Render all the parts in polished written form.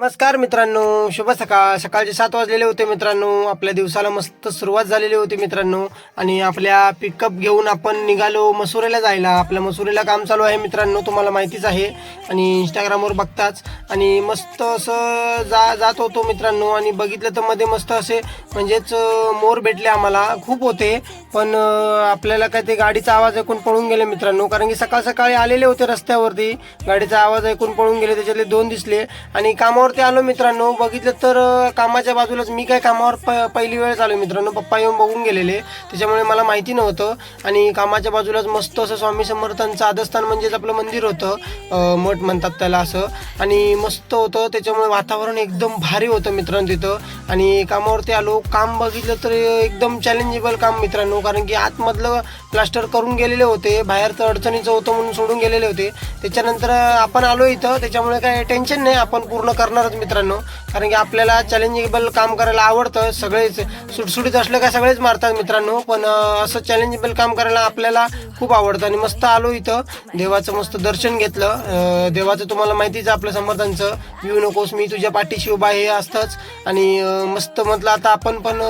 नमस्कार मित्रांनो, शुभ सकाळ. सकाळचे 7 वाजलेले होते मित्रांनो. आपल्या दिवसाला मस्त सुरुवात झालेली होती मित्रांनो. आणि आपल्या पिकअप घेऊन आपण निघालो मसुरेला जायला. आपल्या मसुरेला काम चालू आहे मित्रांनो, तुम्हाला माहितीच आहे आणि इंस्टाग्रामवर बघताच. आणि मस्त असं जात होतो मित्रांनो आणि बघितलं तर मध्ये मस्त असे म्हणजेच मोर भेटले आम्हाला. खूप होते पण आपल्याला काय ते गाडीचा आवाज ऐकून पळून गेले मित्रांनो. कारण की सकाळ सकाळी आलेले होते रस्त्यावरती, गाडीचा आवाज ऐकून पळून गेले. त्याच्यातले 2 दिसले आणि कामावर ते आलो मित्रांनो. बघितलं तर कामाच्या बाजूलाच मी काय कामावर पहिली वेळ आलो मित्रांनो. पप्पा येऊन बघून गेलेले, त्याच्यामुळे मला माहिती नव्हतं. आणि कामाच्या बाजूलाच मस्त असं स्वामी समर्थांचं आदस्थान म्हणजेच आपलं मंदिर होतं, मठ म्हणतात त्याला असं. आणि मस्त होतं, त्याच्यामुळे वातावरण एकदम भारी होतं मित्रांनो तिथं. आणि कामावरती आलो. काम बघितलं तर एकदम चॅलेंजेबल काम मित्रांनो, कारण की आतमधलं प्लास्टर करून गेलेले होते, बाहेर तर अडचणीचं होतं म्हणून सोडून गेलेले होते. त्याच्यानंतर आपण आलो इथं, त्याच्यामुळे काय टेन्शन नाही, आपण पूर्ण करणारच मित्रांनो. कारण की आपल्याला चॅलेंजेबल काम करायला आवडतं. सगळेच सुटसुटीत असलं काय सगळेच मारतात मित्रांनो, पण असं चॅलेंजेबल काम करायला आपल्याला खूप आवडतं. आणि मस्त आलो इथं, देवाचं मस्त दर्शन घेतलं. देवाचं तुम्हाला माहितीच आपल्या समर्थांचं, येऊ नकोस मी तुझ्या पाठीशी उभा हे असतंच. आणि मस्त म्हटलं आता आपण पण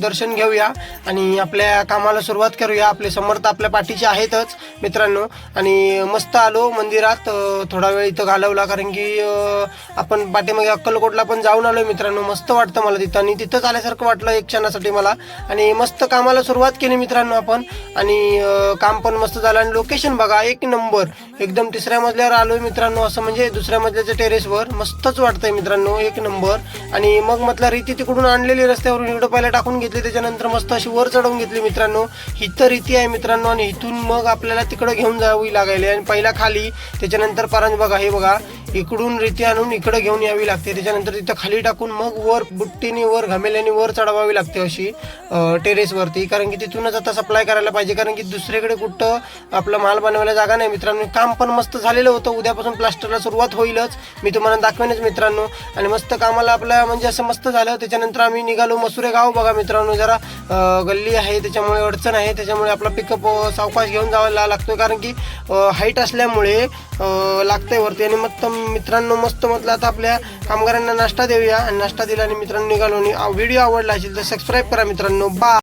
दर्शन घेऊया आणि आपल्या कामाला सुरुवात करूया. आपले समर्थ आपल्या पाठीचे आहेतच मित्रांनो. आणि मस्त आलो मंदिरात, थोडा वेळ इथं घालवला. कारण की आपण पाठीमागे अक्कलकोटला पण जाऊन आलोय मित्रांनो. मस्त वाटतं मला तिथं, आणि तिथंच आल्यासारखं वाटलं एक क्षणासाठी मला. आणि मस्त कामाला सुरुवात केली मित्रांनो आपण. आणि काम पण मस्त झालं. आणि लोकेशन बघा, एक नंबर एकदम. 3ऱ्या मजल्यावर आलोय मित्रांनो, असं म्हणजे 2ऱ्या मजल्याच्या टेरेसवर. मस्तच वाटतंय मित्रांनो, एक नंबर. आणि मग म्हटलं रीती तिकडून आणलेली रस्त्यावरून इकडं पहिला टाकून घेतली, त्याच्यानंतर मस्त अशी वर चढवून घेतली मित्रांनो. इथं रीती आहे मित्रांनो, आणि इथून मग आपल्याला तिकडं घेऊन जावी लागायला. आणि पहिला खाली, त्याच्यानंतर परंज बघा, हे बघा इकडून रीती आणून इकडं घेऊन यावी लागते. त्याच्यानंतर तिथं खाली टाकून मग वर बुट्टीने वर घमेल्याने वर चढवावी लागते अशी टेरेसवरती. कारण की तिथूनच आता सप्लाय करायला पाहिजे, कारण की दुसरीकडे कुठं आपला माल बनवायला जागा नाही मित्रांनो. काम पण मस्त झालेलं होतं. उद्यापासून प्लास्टरला सुरुवात होईलच, मी तुम्हाला दाखवेनच मित्रांनो. आणि मस्त कामाला आपलं म्हणजे असं मस्त झालं. त्याच्यानंतर आम्ही निघालो मसुरे गाव. बघा मित्रांनो, जरा गल्ली आहे त्याच्यामुळे अडचण आहे, त्याच्यामुळे आपला पिकअप सावकाश घेऊन जायला लागतोय, कारण की हाईट असल्यामुळे लागतंय वरती. आणि मग मित्रांनो मस्त म्हटलं आता आपल्या कामगारांना नाश्ता देऊया. आणि नाश्ता दिला आणि मित्रांनो निघालो. आणि व्हिडिओ आवडला असेल तर सबस्क्राईब करा मित्रांनो. बाय.